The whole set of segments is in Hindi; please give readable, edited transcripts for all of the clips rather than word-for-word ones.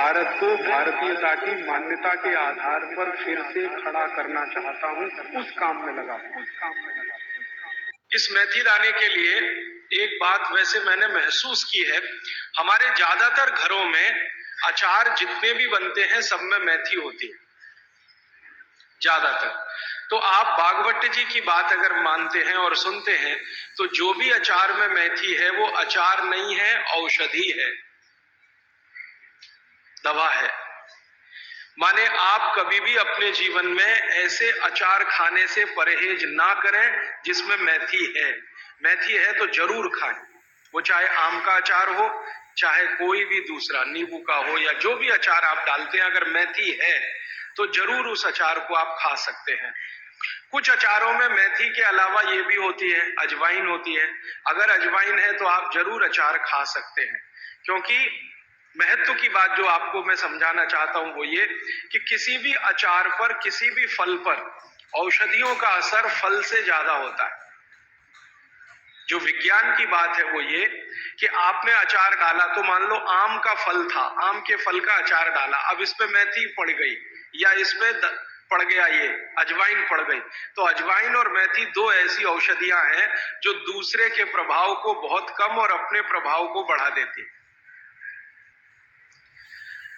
भारत को भारतीयता की मान्यता के आधार पर फिर से खड़ा करना चाहता हूं, उस काम में लगा हूं। इस मेथी दाने के लिए एक बात वैसे मैंने महसूस की है, हमारे ज्यादातर घरों में अचार जितने भी बनते हैं सब में मेथी होती है, ज्यादातर। तो आप बागवट जी की बात अगर मानते हैं और सुनते हैं तो जो भी अचार में मेथी है वो अचार नहीं है, औषधि है, दवा है। माने आप कभी भी अपने जीवन में ऐसे अचार खाने से परहेज ना करें जिसमें मेथी है। मेथी है तो जरूर खाएं, वो चाहे आम का अचार हो, चाहे कोई भी दूसरा नींबू का हो, या जो भी अचार आप डालते हैं, अगर मेथी है तो जरूर उस अचार को आप खा सकते हैं। कुछ अचारों में मेथी के अलावा ये भी होती है, अजवाइन होती है। अगर अजवाइन है तो आप जरूर अचार खा सकते हैं, क्योंकि महत्व की बात जो आपको मैं समझाना चाहता हूं वो ये कि किसी भी अचार पर, किसी भी फल पर औषधियों का असर फल से ज्यादा होता है। जो विज्ञान की बात है वो ये कि आपने अचार डाला, तो मान लो आम का फल था, आम के फल का अचार डाला, अब इस पे मेथी पड़ गई या इस पे पड़ गया ये अजवाइन पड़ गई, तो अजवाइन और मेथी दो ऐसी औषधियां हैं जो दूसरे के प्रभाव को बहुत कम और अपने प्रभाव को बढ़ा देती है।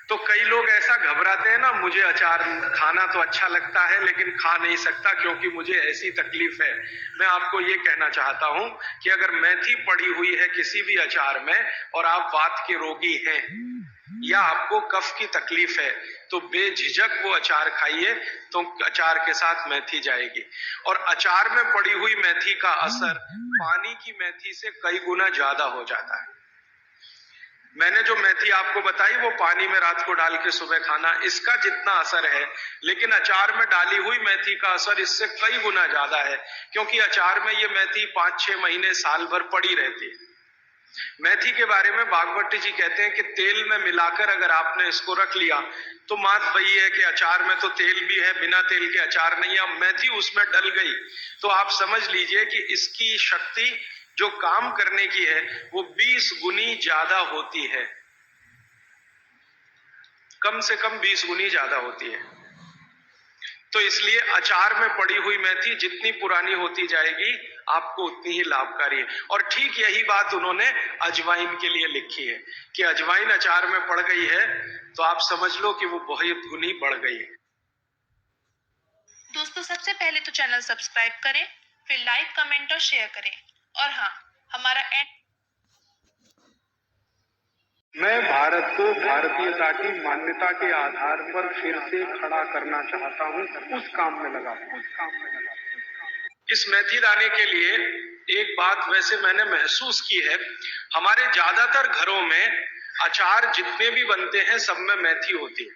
तो कई लोग ऐसा घबराते हैं ना, मुझे अचार खाना तो अच्छा लगता है लेकिन खा नहीं सकता क्योंकि मुझे ऐसी तकलीफ है। मैं आपको ये कहना चाहता हूं कि अगर मेथी पड़ी हुई है किसी भी अचार में और आप वात के रोगी हैं या आपको कफ की तकलीफ है तो बेझिझक वो अचार खाइए, तो अचार के साथ मेथी जाएगी। और अचार में पड़ी हुई मेथी का असर पानी की मेथी से कई गुना ज्यादा हो जाता है। मैंने जो मेथी आपको बताई वो पानी में रात को डाल के सुबह खाना, इसका जितना असर है, लेकिन अचार में डाली हुई मेथी का असर इससे कई गुना ज्यादा है, क्योंकि अचार में ये मेथी 5-6 महीने साल भर पड़ी रहती है। मेथी के बारे में बागवट जी कहते हैं कि तेल में मिलाकर अगर आपने इसको रख लिया तो बात वही है कि अचार में तो तेल भी है, बिना तेल के अचार नहीं है। अब मेथी उसमें डल गई तो आप समझ लीजिए कि इसकी शक्ति जो काम करने की है वो 20 गुनी ज्यादा होती है, कम से कम 20 गुनी ज्यादा होती है। तो इसलिए अचार में पड़ी हुई मेथी जितनी पुरानी होती जाएगी आपको उतनी ही लाभकारी है। और ठीक यही बात उन्होंने अजवाइन के लिए लिखी है कि अजवाइन अचार में पड़ गई है तो आप समझ लो कि वो बहुत गुनी बढ़ गई है। दोस्तों, सबसे पहले तो चैनल सब्सक्राइब करें, फिर लाइक, कमेंट और शेयर करें। और हाँ, हमारा मैं भारत को भारतीयता की मान्यता के आधार पर फिर से खड़ा करना चाहता हूं, उस काम में लगा हूं। इस मेथी दाने के लिए एक बात वैसे मैंने महसूस की है, हमारे ज्यादातर घरों में अचार जितने भी बनते हैं सब में मेथी होती है,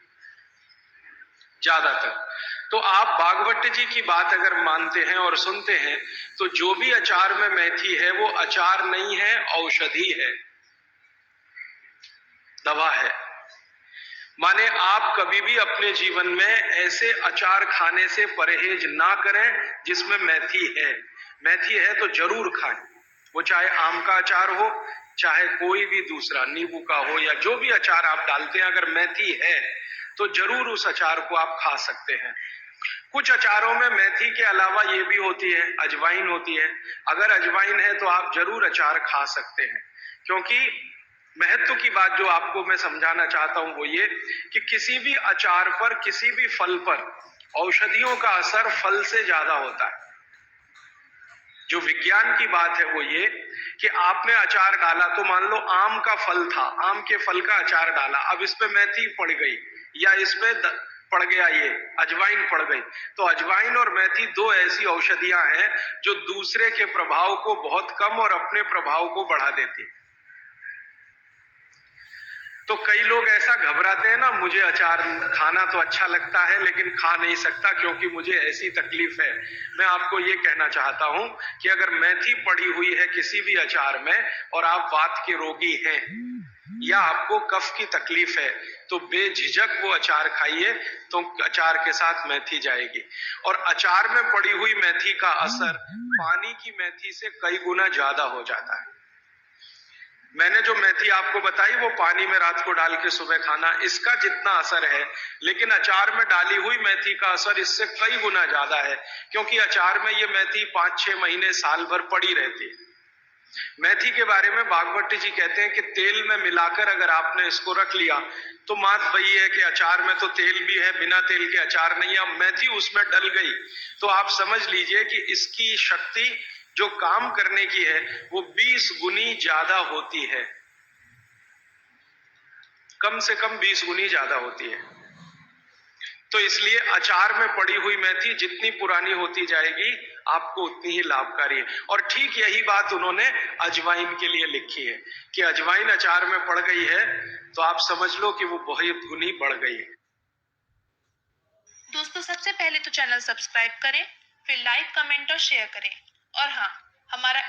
ज्यादातर। तो आप बागवट जी की बात अगर मानते हैं और सुनते हैं तो जो भी अचार में मेथी है वो अचार नहीं है, औषधि है, दवा है। माने आप कभी भी अपने जीवन में ऐसे अचार खाने से परहेज ना करें जिसमें मेथी है। मेथी है तो जरूर खाएं, वो चाहे आम का अचार हो, चाहे कोई भी दूसरा नींबू का हो, या जो भी अचार आप डालते हैं, अगर मेथी है तो जरूर उस अचार को आप खा सकते हैं। कुछ अचारों में मेथी के अलावा ये भी होती है, अजवाइन होती है। अगर अजवाइन है तो आप जरूर अचार खा सकते हैं, क्योंकि महत्व की बात जो आपको मैं समझाना चाहता हूं वो ये कि किसी भी अचार पर, किसी भी फल पर औषधियों का असर फल से ज्यादा होता है। जो विज्ञान की बात है वो ये कि आपने अचार डाला, तो मान लो आम का फल था, आम के फल का अचार डाला, अब इस पे मेथी पड़ गई या इस पे पड़ गया ये अजवाइन पड़ गई, तो अजवाइन और मेथी दो ऐसी औषधियां हैं जो दूसरे के प्रभाव को बहुत कम और अपने प्रभाव को बढ़ा देती है। तो कई लोग ऐसा घबराते हैं ना, मुझे अचार खाना तो अच्छा लगता है लेकिन खा नहीं सकता क्योंकि मुझे ऐसी तकलीफ है। मैं आपको ये कहना चाहता हूं कि अगर मेथी पड़ी हुई है किसी भी अचार में और आप वात के रोगी हैं या आपको कफ की तकलीफ है तो बेझिझक वो अचार खाइए, तो अचार के साथ मेथी जाएगी। और अचार में पड़ी हुई मेथी का असर पानी की मेथी से कई गुना ज्यादा हो जाता है। मैंने जो मेथी आपको बताई वो पानी में रात को डाल के सुबह खाना, इसका जितना असर है, लेकिन अचार में डाली हुई मेथी का असर इससे कई गुना ज्यादा है, क्योंकि अचार में ये मेथी 5-6 महीने साल भर पड़ी रहती है। मेथी के बारे में भागवत जी कहते हैं कि तेल में मिलाकर अगर आपने इसको रख लिया तो बात वही है कि अचार में तो तेल भी है, बिना तेल के अचार नहीं है। अब मेथी उसमें डल गई तो आप समझ लीजिए कि इसकी शक्ति जो काम करने की है वो 20 गुनी ज्यादा होती है, कम से कम 20 गुनी ज्यादा होती है। तो इसलिए अचार में पड़ी हुई मेथी जितनी पुरानी होती जाएगी आपको उतनी ही लाभकारी है। और ठीक यही बात उन्होंने अजवाइन के लिए लिखी है कि अजवाइन अचार में पड़ गई है तो आप समझ लो कि वो बहुत गुनी बढ़ गई है। दोस्तों, सबसे पहले तो चैनल सब्सक्राइब करें, फिर लाइक, कमेंट और शेयर करें। और हाँ, हमारा